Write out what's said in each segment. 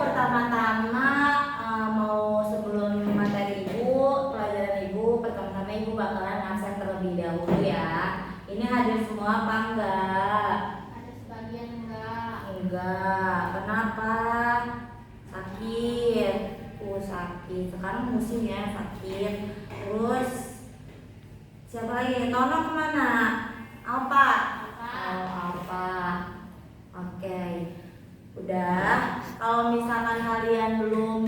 pertama-tama mau sebelum materi ibu, pelajaran ibu, pertama-tama ibu bakalan absen terlebih dahulu ya. Ini hadir semua apa enggak? Ada sebagian enggak. Enggak. Kenapa? Sakit. Sakit. Sekarang musim ya sakit. Terus siapa lagi? Tono kemana? Alpa. Oh, Alpa. Oke. Udah. Kalau misalkan kalian belum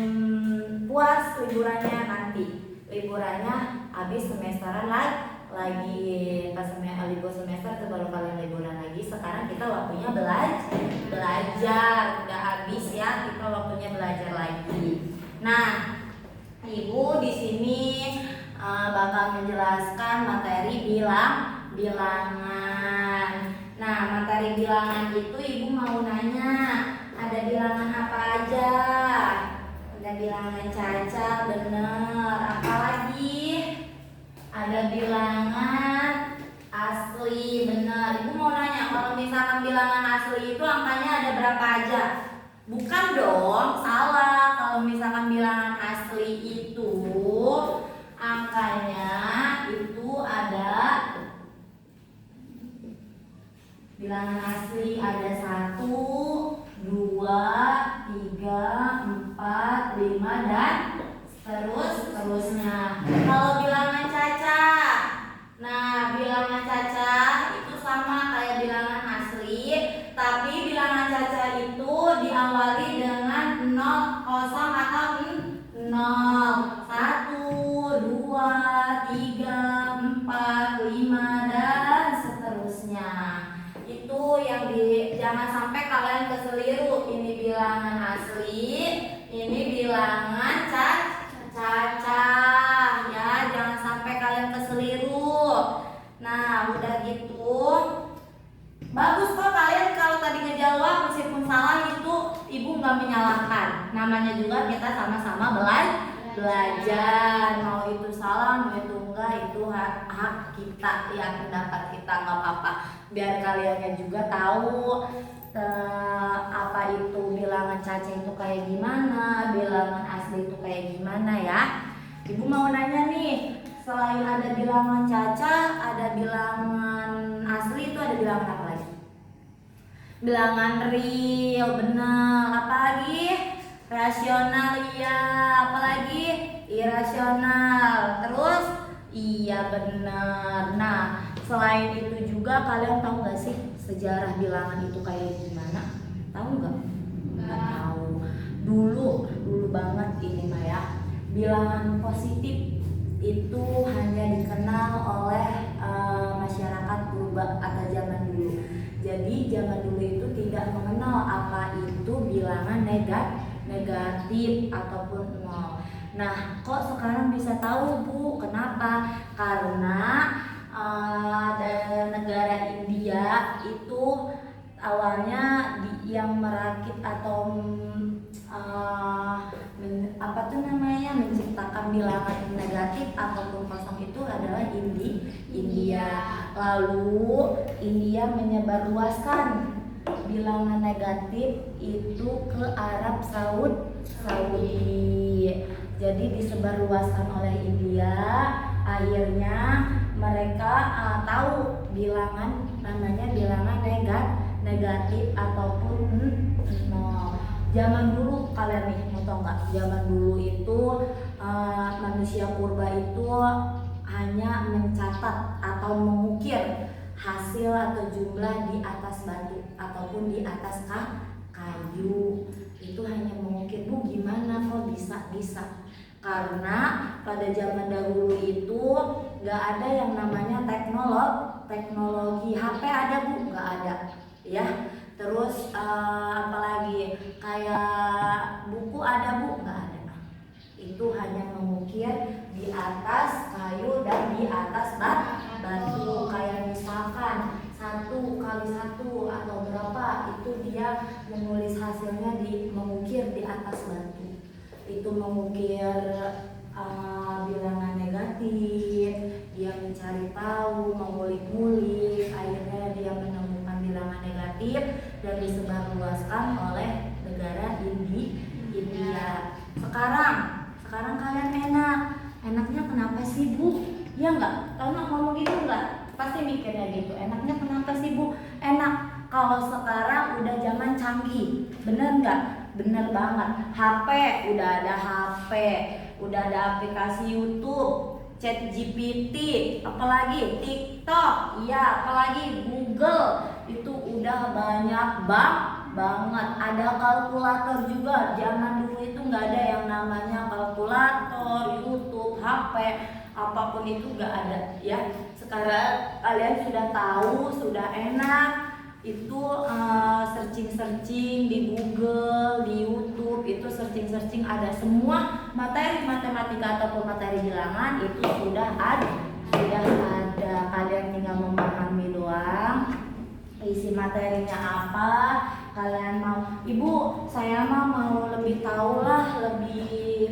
puas liburannya nanti, liburannya habis semesteran lagi pas libur semester itu baru kalian liburan lagi. Sekarang kita waktunya belajar. Udah habis ya, kita waktunya belajar lagi. Nah, ibu di sini bakal menjelaskan materi bilangan. Nah, materi bilangan itu ibu mau nanya, ada bilangan apa aja? Ada bilangan caca, bener. Apalagi? Ada bilangan asli, bener. Ibu mau nanya, kalau misalkan bilangan asli itu angkanya ada berapa aja? Bukan dong, salah. Kalau misalkan bilangan asli itu angkanya itu ada, bilangan asli ada 1, 2, 3, 4, 5 dan terusnya. Kalau bilangan caca, nah bilangan caca itu sama kayak bilangan asli, tapi bilangan caca itu diawali dengan 0, 0 atau 0, 1, 2, 3, 4, 5 dan seterusnya. Itu yang jangan sampai kalian keseliru. Ini bilangan asli, ini bilangan caca ya, jangan sampai kalian keseliru. Nah, udah gitu bagus kok kalian kalau tadi ngejawab meskipun salah, itu ibu nggak menyalahkan. Namanya juga kita sama-sama belajar. Mau itu salah, mau itu enggak, itu hak kita ya, pendapat kita, nggak apa-apa. Biar kaliannya juga tahu apa itu bilangan caca itu kayak gimana, bilangan asli itu kayak gimana ya. Ibu mau nanya nih, selain ada bilangan caca, ada bilangan asli, itu ada bilangan apa lagi? Bilangan real, benar. Apa lagi? Rasional, iya. Apa lagi? Irasional. Terus? Iya, benar. Nah, selain itu juga kalian tahu gak sih sejarah bilangan itu kayak gimana? Tahu nggak? Nggak tahu. Dulu banget ini mah ya. Bilangan positif itu hanya dikenal oleh masyarakat purba atau zaman dulu. Jadi zaman dulu itu tidak mengenal apa itu bilangan negatif ataupun nol. Nah, kok sekarang bisa tahu Bu? Kenapa? Karena negara India itu awalnya yang merakit atau menciptakan bilangan negatif ataupun kosong itu adalah India. Lalu India menyebarluaskan bilangan negatif itu ke Arab Saudi. Jadi disebarluaskan oleh India. Akhirnya mereka tahu bilangan, namanya bilangan negatif ataupun nol. Zaman dulu kalian nih mau tau nggak? Zaman dulu itu manusia purba itu hanya mencatat atau mengukir hasil atau jumlah di atas batu ataupun di atas kayu. Itu hanya mengukir. Bu, gimana kok bisa? Karena pada zaman dahulu itu nggak ada yang namanya teknologi. HP ada Bu? Nggak ada ya. Terus apalagi kayak buku ada Bu? Nggak ada. Itu hanya mengukir di atas kayu dan di atas batu. Kayak misalkan 1 kali 1 atau berapa, itu dia menulis hasilnya mengukir di atas batu. Itu mengukir bilangan negatif, dia mencari tahu, mengulik-ngulik, akhirnya dia menemukan bilangan negatif dan disebarluaskan oleh negara sih Bu? Ya nggak? Karena ngomong gitu nggak? Pasti mikirnya gitu. Enaknya kenapa sih Bu? Enak. Kalau sekarang udah zaman canggih, bener nggak? Bener banget. HP, udah ada HP, udah ada aplikasi YouTube, ChatGPT, apalagi TikTok, iya, apalagi Google, itu udah banyak banget. Ada kalkulator juga. Zaman dulu itu nggak ada yang namanya kalkulator, YouTube, HP, apapun itu nggak ada ya. Sekarang kalian sudah tahu, sudah enak. Itu searching di Google, di YouTube, itu searching ada semua materi matematika ataupun materi bilangan itu sudah ada. Kalian tinggal memahami doang isi materinya apa. Kalian mau, Ibu, saya mah mau lebih tahu lah,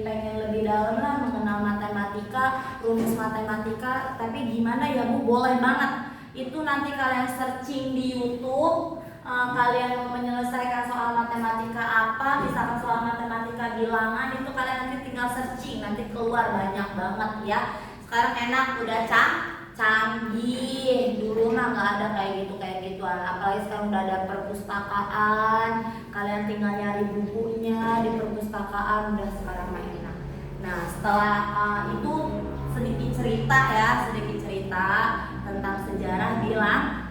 pengen lebih dalam lah mengenal matematika, rumus matematika, tapi gimana ya Bu? Boleh banget. Itu nanti kalian searching di YouTube. Kalian mau menyelesaikan soal matematika apa, misalkan soal matematika bilangan, itu kalian nanti tinggal searching, nanti keluar banyak banget ya. Sekarang enak, udah canggih. Dulu mah nggak ada kayak gituan. Apalagi sekarang udah ada perpustakaan, kalian tinggal nyari bukunya di perpustakaan, udah sekarang mah enak. Nah, setelah itu sedikit cerita tentang sejarah bilangan.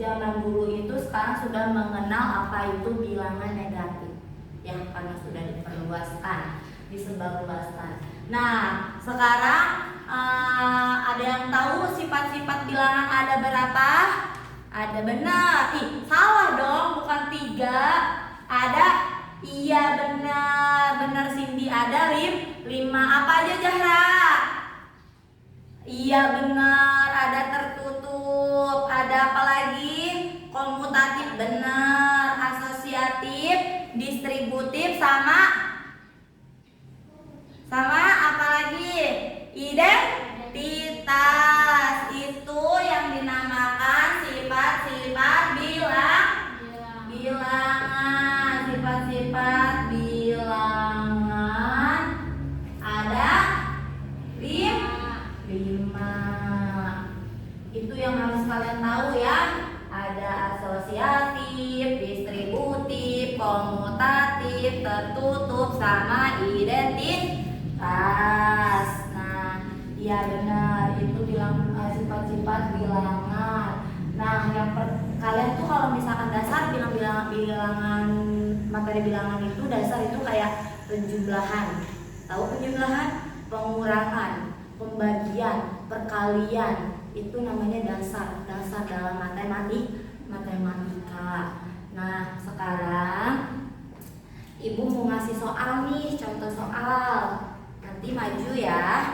Zaman dulu itu sekarang sudah mengenal apa itu bilangan negatif ya, karena sudah disebarluaskan. Nah, sekarang ada yang tahu sifat-sifat bilangan ada berapa? Ada, benar. Salah dong, bukan 3. Ada. Iya, benar Cindy, ada 5. Apa aja Zahra? Iya benar, ada tertutup. Ada apa lagi? Komutatif, benar. Asosiatif, distributif, sama apa lagi? Identitas. Itu yang dinamakan sifat-sifat bilangan. Sifat-sifat bilangan ada 5. Itu yang harus kalian tahu ya. Ada asosiatif, distributif, komutatif, tertutup, sama identitas. Nah, iya benar, itu sifat-sifat bilangan. Nah, kalian tuh kalau misalkan dasar bilangan materi bilangan itu dasar itu kayak penjumlahan. Tahu penjumlahan? Pengurangan, pembagian, perkalian. Itu namanya dasar dalam matematika. Nah, sekarang Ibu mau ngasih soal nih, contoh soal. Nanti maju ya.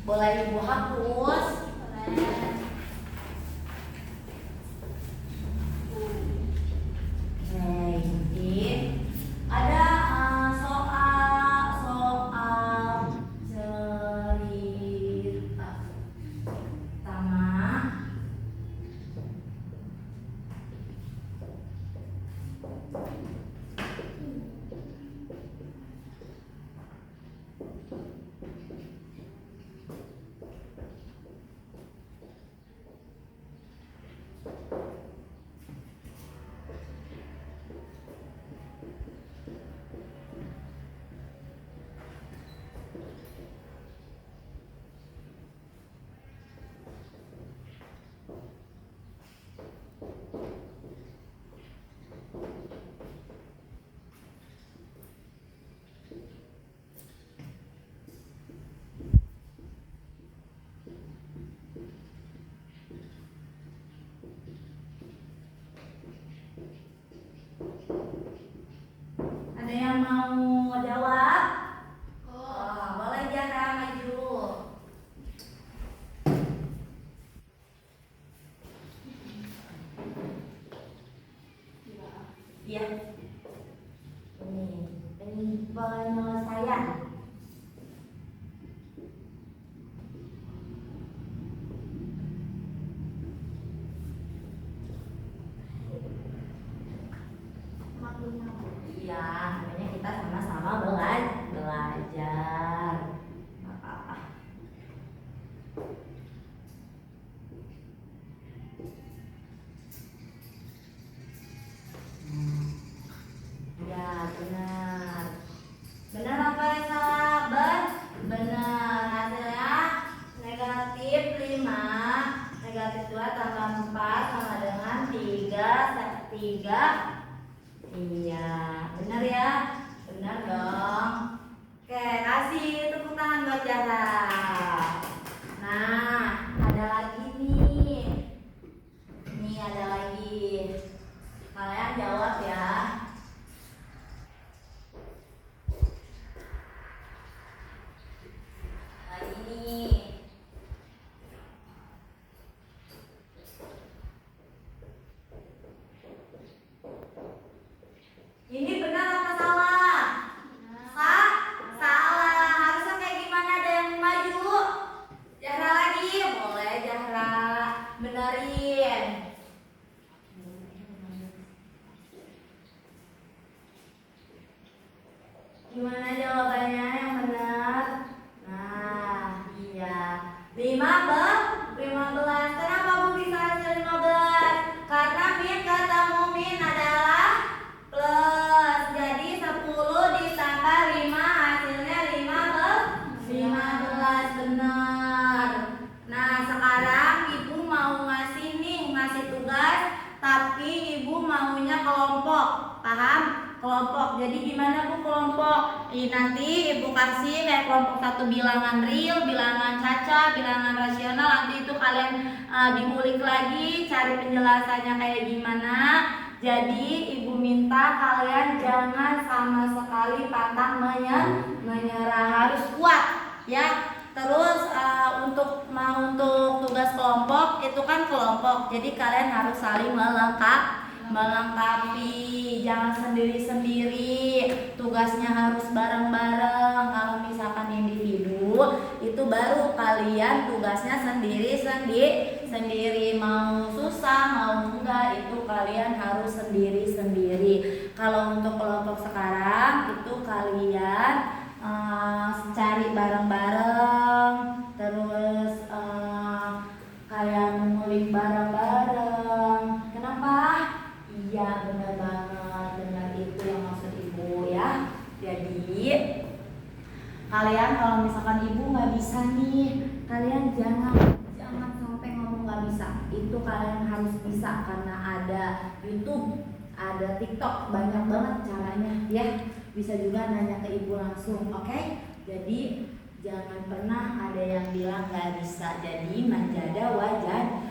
Boleh Ibu hapus? Boleh. Ada soal cerita pertama. Ada yang mau jawab? Boleh Jana maju. Iya. Ini penyelesaian. Iya, namanya 3. Iya, benar ya? Benar dong. Oke, kasih tepuk tangan buat Zahra. Nah, ada lagi nih. Nih ada lagi. Kalian jawab ya. Lagi nih. Ini benar apa salah? Salah. Harusnya kayak gimana? Ada yang maju? Zahra lagi. Boleh Zahra. Benerin. Gimana jawabannya yang benar? Nah, iya. 15. Kenapa Bu bisa hasil 15? Karena min ketemu min adalah plus. Jadi 10 ditambah 5 hasilnya 15 benar. Nah, sekarang Ibu mau ngasih tugas, tapi Ibu maunya kelompok. Paham? Kelompok. Jadi gimana Bu kelompok? Nanti Ibu kasih kayak kelompok 1 bilangan real, bilangan caca, bilangan rasional. Nanti itu kalian diulik lagi, cari penjelasannya kayak gimana. Jadi Ibu minta kalian jangan sama sekali pantang menyerah, harus kuat ya. Terus untuk tugas kelompok itu kan kelompok. Jadi kalian harus saling melengkapi, jangan sendiri-sendiri. Tugasnya harus bareng-bareng. Kalau misalkan individu itu baru kalian tugasnya sendiri. Mau susah mau enggak itu kalian harus sendiri-sendiri. Kalau untuk kelompok sekarang itu kalian cari bareng-bareng, terus kalian mengulik bareng-bareng. Kenapa? Iya benar banget, benar itu yang maksud Ibu ya. Jadi kalian kalau misalkan Ibu nggak bisa nih, kalian jangan sampai ngomong nggak bisa. Itu kalian harus bisa karena ada YouTube, ada TikTok, banyak banget caranya ya. Bisa juga nanya ke Ibu langsung, oke? Jadi jangan pernah ada yang bilang nggak bisa. Jadi manjada wajada.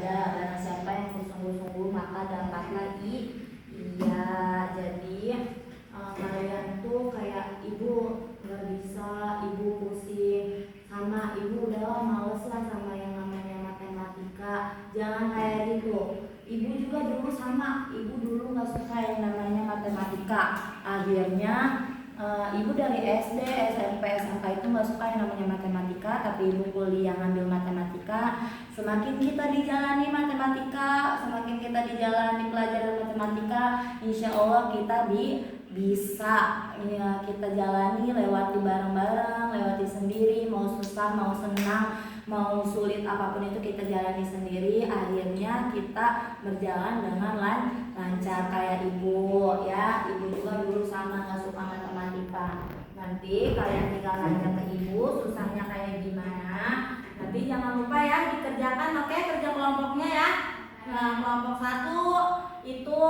Karena siapa yang bersungguh-sungguh maka dapat lagi. Iya, jadi kalian tuh kayak Ibu nggak bisa, Ibu pusing, sama Ibu udah males lah sama yang namanya matematika. Jangan kayak gitu. Ibu juga dulu sama, Ibu dulu nggak suka yang namanya matematika. Akhirnya Ibu dari SD, SMP, SMA itu nggak suka yang namanya matematika, tapi Ibu kuliah ngambil matematika. Semakin kita dijalani matematika, semakin kita dijalani pelajaran matematika, insya Allah kita bisa ya, kita jalani, lewati bareng-bareng, lewati sendiri, mau susah, mau senang, mau sulit apapun itu kita jalani sendiri. Akhirnya kita berjalan dengan lancar kayak Ibu ya. Ibu juga dulu sama nggak suka matematika. Nanti kalian tinggal nanya ke Ibu susahnya kayak gimana. Nanti jangan lupa ya dikerjakan, oke? Kerja kelompoknya ya. Nah, kelompok 1 itu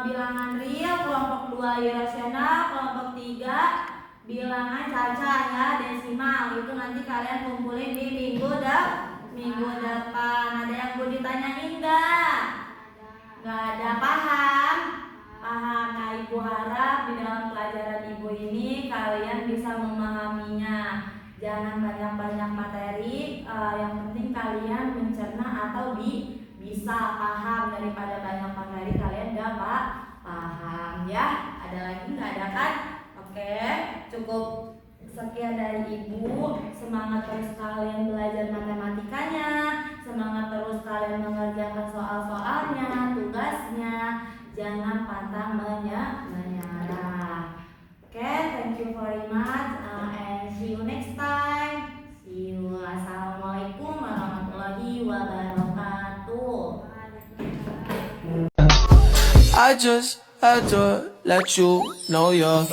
bilangan real, kelompok 2 irasional, kelompok 3 bilangan caca ya, desimal. Itu nanti kalian kumpulin di minggu depan. Ada yang mau ditanyain enggak? Enggak ada. Paham? Nah, Ibu harap di dalam pelajaran Ibu ini kalian bisa memahaminya. Jangan banyak-banyak materi, yang penting kalian mencerna atau bisa paham. Daripada banyak materi kalian gak paham ya. Ada lagi nggak ada kan? Oke, cukup sekian dari Ibu. Semangat terus kalian belajar matematikanya, semangat terus kalian mengerjakan soal-soalnya, tugasnya. Jangan pantang menyerah. Oke, thank you very much and see you next time. See you. Assalamualaikum warahmatullahi wabarakatuh. I just had to let you know you're